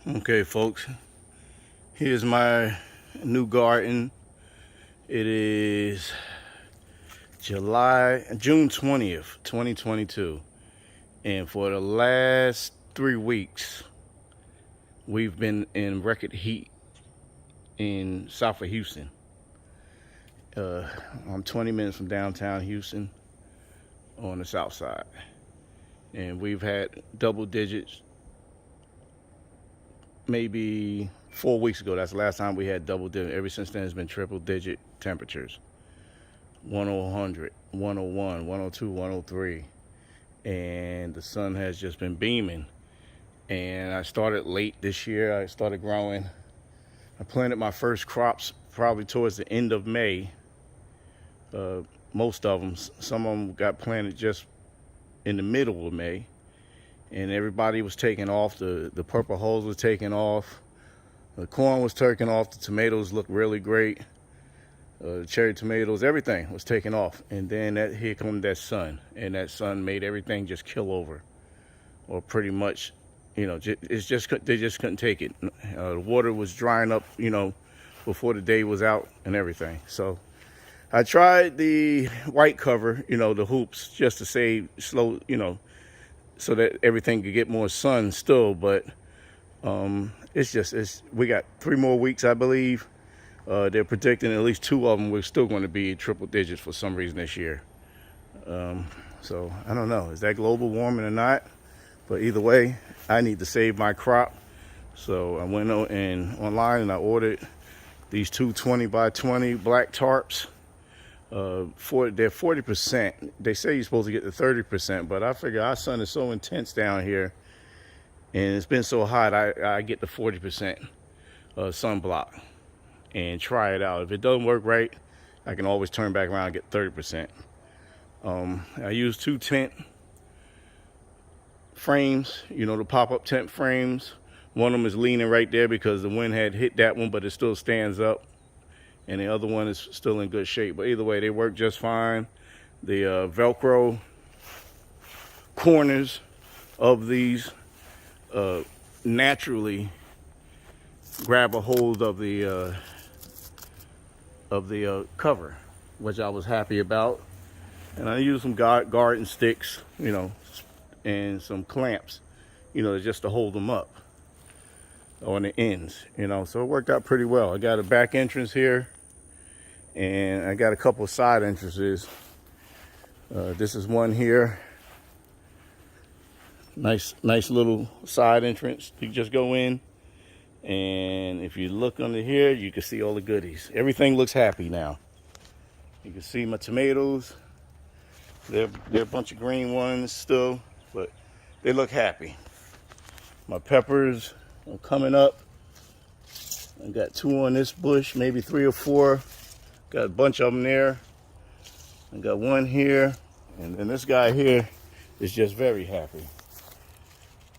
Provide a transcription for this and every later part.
Okay, folks, here's my new garden. It is June 20th, 2022. And for the last 3 weeks, we've been in record heat in south of Houston. I'm 20 minutes from downtown Houston on the south side. And we've had double digits maybe 4 weeks ago. That's the last time we had double digit. Ever since then, it's been triple digit temperatures. 100, 101, 102, 103. And the sun has just been beaming. And I started late this year. I started growing. I planted my first crops probably towards the end of May. Most of them, some of them got planted just in the middle of May. And everybody was taking off. The purple hulls were taking off. The corn was taking off. The tomatoes looked really great. Cherry tomatoes, everything was taking off. And then here comes that sun. And that sun made everything just kill over. Or pretty much, they just couldn't take it. The water was drying up, before the day was out and everything. So I tried the white cover, the hoops, just to save slow, so that everything could get more sun still. But we got 3 more weeks, I believe. They're predicting at least 2 of them we're still going to be triple digits for some reason this year. So I don't know, is that global warming or not? But either way, I need to save my crop. So I went online and I ordered these 20 by 20 black tarps. They're 40%. They say you're supposed to get the 30%, but I figure our sun is so intense down here and it's been so hot, I get the 40% sunblock and try it out. If it doesn't work right, I can always turn back around and get 30%. I use 2 tent frames, the pop-up tent frames. One of them is leaning right there because the wind had hit that one, but it still stands up. And the other one is still in good shape. But either way, they work just fine. The Velcro corners of these naturally grab a hold of the cover, which I was happy about. And I used some garden sticks, and some clamps, just to hold them up on the ends, so it worked out pretty well. I got a back entrance here, and I got a couple of side entrances. This is one here. Nice little side entrance. You just go in, and if you look under here, you can see all the goodies. Everything looks happy now. You can see my tomatoes. They're a bunch of green ones still, but they look happy. My peppers are coming up. I got 2 on this bush, maybe 3 or 4. Got a bunch of them there. I got 1 here, and then this guy here is just very happy.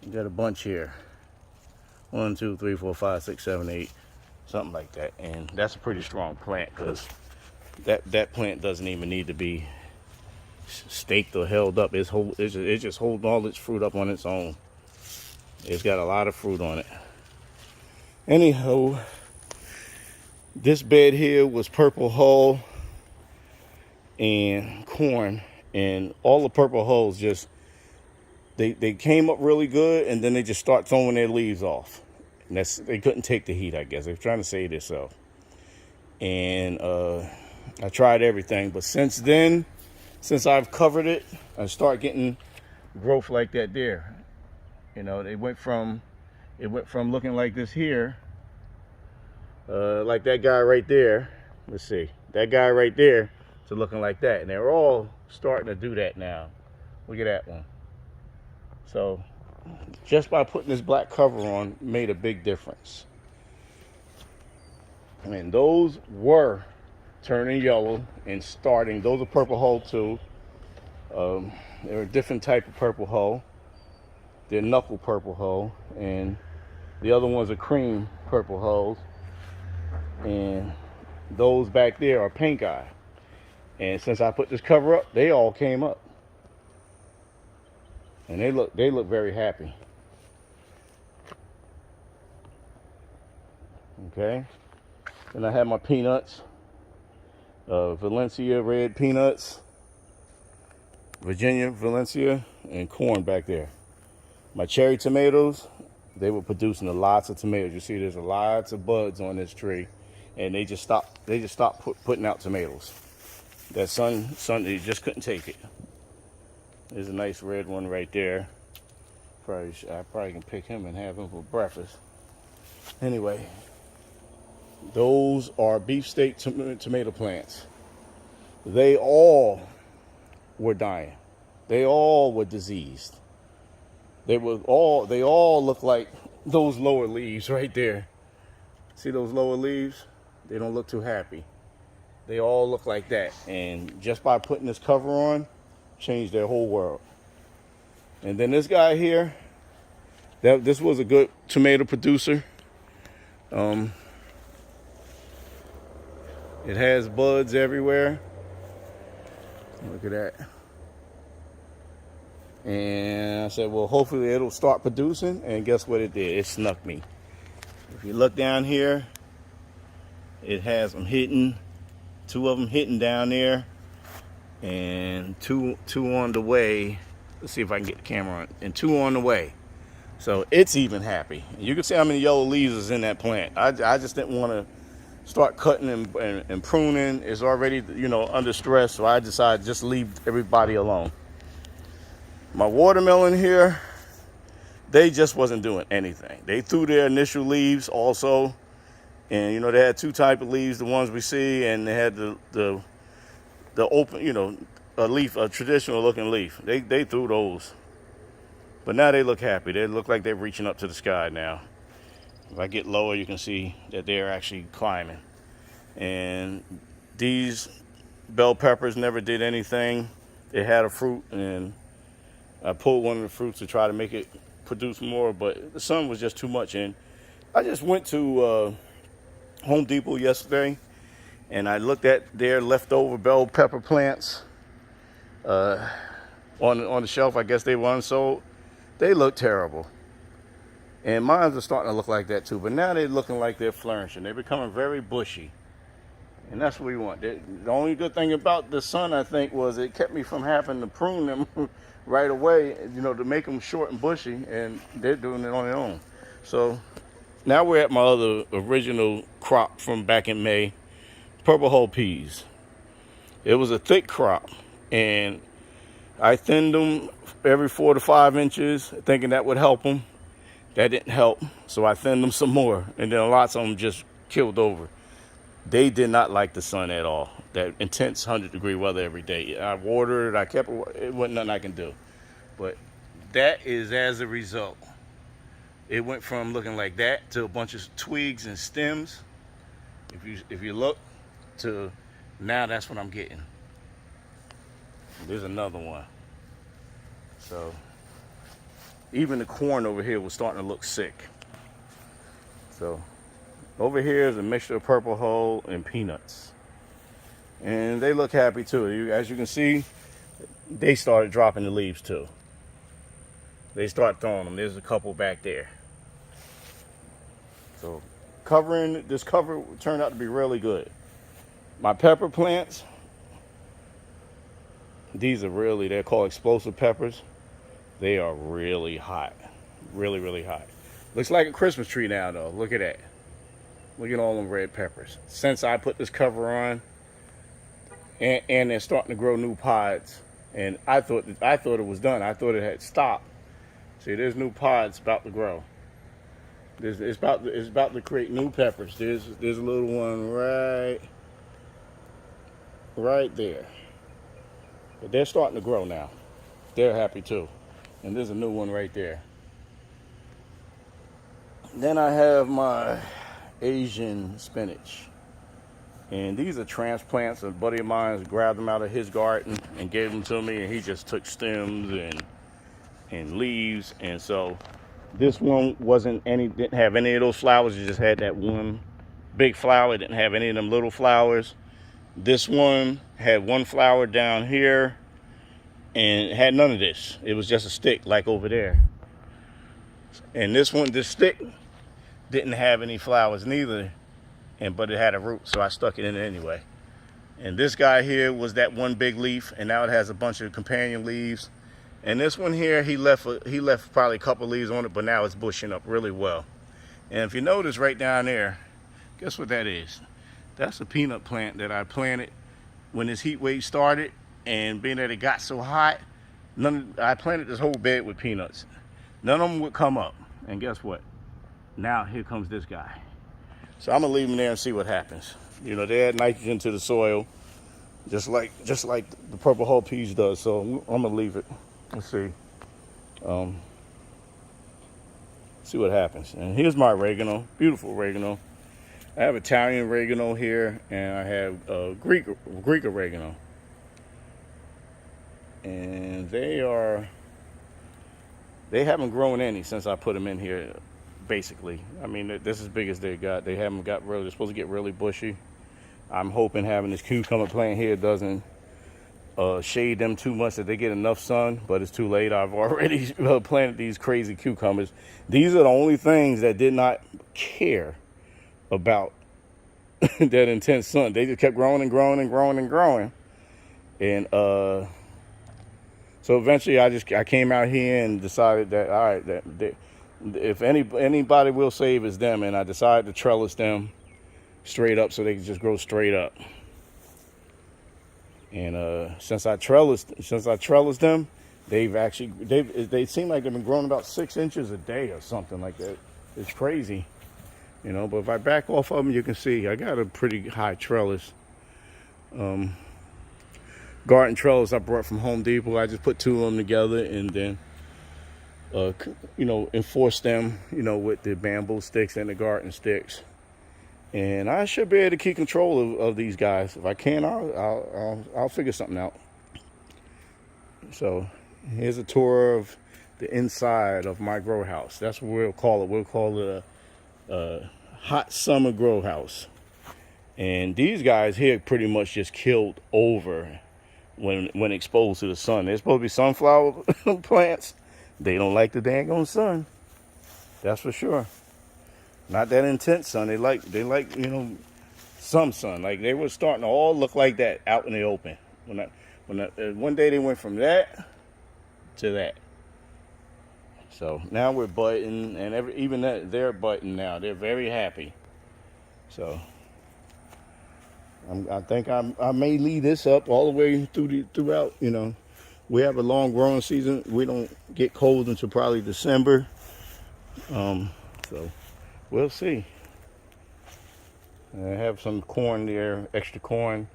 I got a bunch here. 1, 2, 3, 4, 5, 6, 7, 8, something like that. And that's a pretty strong plant because that plant doesn't even need to be staked or held up. It's just holding all its fruit up on its own. It's got a lot of fruit on it. Anyhow, this bed here was purple hull and corn, and all the purple hulls just they came up really good, and then they just start throwing their leaves off. And they couldn't take the heat, I guess. They're trying to save themselves. And I tried everything, but since I've covered it, I start getting growth like that there. It went from looking like this here, like that guy right there. Let's see, that guy right there, to looking like that. And they're all starting to do that now. Look at that one. So just by putting this black cover on made a big difference. And those were turning yellow and starting. Those are purple hull too. They're a different type of purple hull. They're knuckle purple hull, and the other ones are cream purple hulls. And those back there are pink eye. And since I put this cover up, they all came up. And they look very happy. Okay. Then I have my peanuts, Valencia red peanuts, Virginia Valencia, and corn back there. My cherry tomatoes, they were producing lots of tomatoes. You see, there's lots of buds on this tree, and they just stopped. They just stopped putting out tomatoes. That sun, they just couldn't take it. There's a nice red one right there. I probably can pick him and have him for breakfast. Anyway, those are beefsteak tomato plants. They all were dying. They all were diseased. They all look like those lower leaves right there. See those lower leaves? They don't look too happy. They all look like that. And just by putting this cover on, changed their whole world. And then this guy here, this was a good tomato producer. It has buds everywhere. Look at that. And I said, well, hopefully it'll start producing. And guess what it did? It snuck me. If you look down here, it has them hitting, 2 of them hitting down there, and two on the way. Let's see if I can get the camera on. And 2 on the way. So it's even happy. You can see how many yellow leaves is in that plant. I just didn't want to start cutting and pruning. It's already, under stress. So I decided just leave everybody alone. My watermelon here, they just wasn't doing anything. They threw their initial leaves also. And, they had 2 types of leaves, the ones we see, and they had the open, a leaf, a traditional looking leaf. They threw those. But now they look happy. They look like they're reaching up to the sky now. If I get lower, you can see that they're actually climbing. And these bell peppers never did anything. They had a fruit, and I pulled one of the fruits to try to make it produce more, but the sun was just too much. And I just went to Home Depot yesterday, and I looked at their leftover bell pepper plants on the shelf. I guess they were unsold. They look terrible. And mine are starting to look like that too, but now they're looking like they're flourishing. They're becoming very bushy. And that's what we want. The only good thing about the sun, I think, was it kept me from having to prune them right away, to make them short and bushy, and they're doing it on their own. So now we're at my other original crop from back in May, purple hull peas. It was a thick crop, and I thinned them every 4 to 5 inches, thinking that would help them. That didn't help, so I thinned them some more, and then lots of them just killed over. They did not like the sun at all. That intense 100-degree weather every day. I watered it, it wasn't nothing I can do. But that is as a result. It went from looking like that to a bunch of twigs and stems. If you look, to now that's what I'm getting. There's another one. So even the corn over here was starting to look sick. So over here is a mixture of purple hull and peanuts. And they look happy too. As you can see, they started dropping the leaves too. They start throwing them. There's a couple back there. So this cover turned out to be really good. My pepper plants, they're called explosive peppers. They are really hot. Really, really hot. Looks like a Christmas tree now though. Look at that. Look at all them red peppers. Since I put this cover on, and they're starting to grow new pods. And I thought it was done. I thought it had stopped. See, there's new pods about to grow. It's about to create new peppers. There's a little one right there. But they're starting to grow now. They're happy too. And there's a new one right there. Then I have my Asian spinach. And these are transplants. A buddy of mine grabbed them out of his garden and gave them to me, and he just took stems and leaves. And so this one didn't have any of those flowers. It just had that one big flower. It didn't have any of them little flowers. This one had one flower down here and it had none of this. It was just a stick like over there. And this stick didn't have any flowers neither. but it had a root, so I stuck it in anyway. And this guy here was that one big leaf, and now it has a bunch of companion leaves. And this one here, he left probably a couple leaves on it, but now it's bushing up really well. And if you notice right down there, guess what that is? That's a peanut plant that I planted when this heat wave started, and being that it got so hot, I planted this whole bed with peanuts. None of them would come up. And guess what? Now here comes this guy. So I'm gonna leave them there and see what happens. You know, they add nitrogen to the soil, just like the purple hull peas does. So I'm gonna leave it. Let's see. See what happens. And here's my oregano, beautiful oregano. I have Italian oregano here, and I have Greek oregano. And they haven't grown any since I put them in here, basically. I mean, this is as big as they got. They haven't got really, they're supposed to get really bushy. I'm hoping having this cucumber plant here doesn't shade them too much, that they get enough sun, but it's too late. I've already planted these crazy cucumbers. These are the only things that did not care about that intense sun. They just kept growing and growing and growing and growing. And so eventually I came out here and decided that, all right, if anybody will save, is them. And I decided to trellis them straight up so they can just grow straight up. And since I trellised them, they seem like they've been growing about 6 inches a day or something like that. It's crazy, you know. But if I back off of them, you can see I got a pretty high trellis. Garden trellis I brought from Home Depot. I just put 2 of them together and then, you know, enforce them, you know, with the bamboo sticks and the garden sticks. And I should be able to keep control of these guys. If I can, I'll figure something out. So here's a tour of the inside of my grow house. That's what we'll call it. We'll call it a hot summer grow house. And these guys here pretty much just killed over when exposed to the sun. They're supposed to be sunflower plants. They don't like the daggone sun. That's for sure. Not that intense sun. They like, you know, some sun. Like they were starting to all look like that out in the open. One day they went from that to that. So now we're budding, and even that they're budding now. They're very happy. So I think I may leave this up all the way throughout. You know, we have a long growing season. We don't get cold until probably December. So we'll see. I have some corn there, extra corn.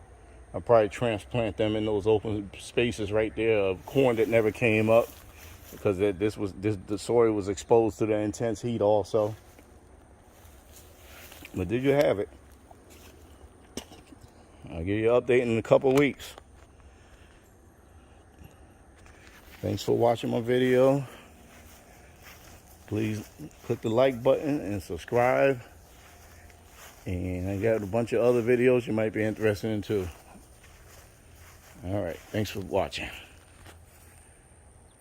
I'll probably transplant them in those open spaces right there of corn that never came up because the soil was exposed to the intense heat also. But there you have it. I'll give you an update in a couple of weeks. Thanks for watching my video. Please click the like button and subscribe. And I got a bunch of other videos you might be interested in too. All right, thanks for watching.